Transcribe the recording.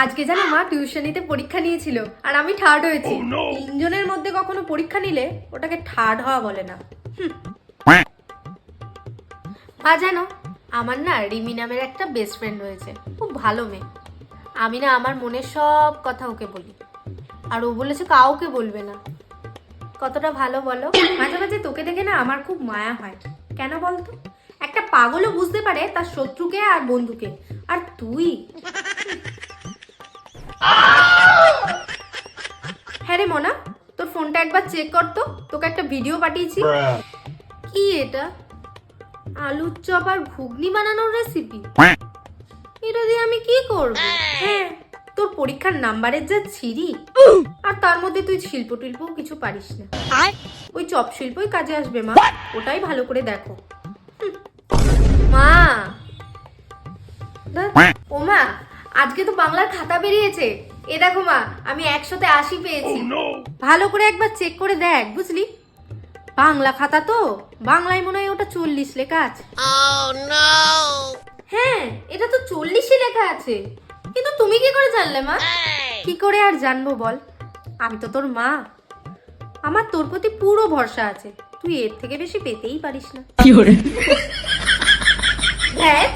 আজকে জানো মা টিউশনিতে পরীক্ষা নিয়েছিল আর আমি থার্ড হয়েছি। তিনজনের মধ্যে কখনো পরীক্ষা নিলে ওটাকে থার্ড হওয়া বলে না। মা জানো আমার না রিমি নামের একটা বেস্ট ফ্রেন্ড হয়েছে, খুব ভালো মেয়ে। আমি না আমার মনের সব কথা ওকে বলি, আর ও বলেছে কাউকে বলবে না। কতটা ভালো বলো। মাঝে মাঝে তোকে দেখে না আমার খুব মায়া হয়। কেন বলতো? একটা পাগলও বুঝতে পারে তার শত্রুকে আর বন্ধুকে, আর তুই। হ্যাঁ রে মোনা, তোর ফোনটা একবার চেক কর তো, তোকে একটা ভিডিও পাঠিয়েছি। কি এটা? আলুর চপ আর ঘুগনি বানানোর রেসিপি? এটা দিয়ে আমি কি করব? হ্যাঁ, তোর পরীক্ষার নাম্বারের যা ছিরি, আর তার মধ্যে তুই শিল্প টিল্পও কিছু পারিস না। ওই চপ শিল্পই কাজে আসবে মা, ওটাই ভালো করে দেখো। মা, ও মা, আজকে তো বাংলার খাতা বেরিয়েছে। এ দেখো মা, আমি 180 পেয়েছি। ভালো করে একবার চেক করে দেখ, বুঝলি? বাংলা খাতা তো, বাংলায় মনে হয় ওটা 40 লেখা আছে। হ্যাঁ, এটা তো 40ই লেখা আছে। কিন্তু তুমি কি করে জানলে মা? কি করে আর জানবো বল, আমি তো তোর মা। আমার তোর প্রতি পুরো ভরসা আছে, তুই এর থেকে বেশি পেতেই পারিস না। হ্যাঁ।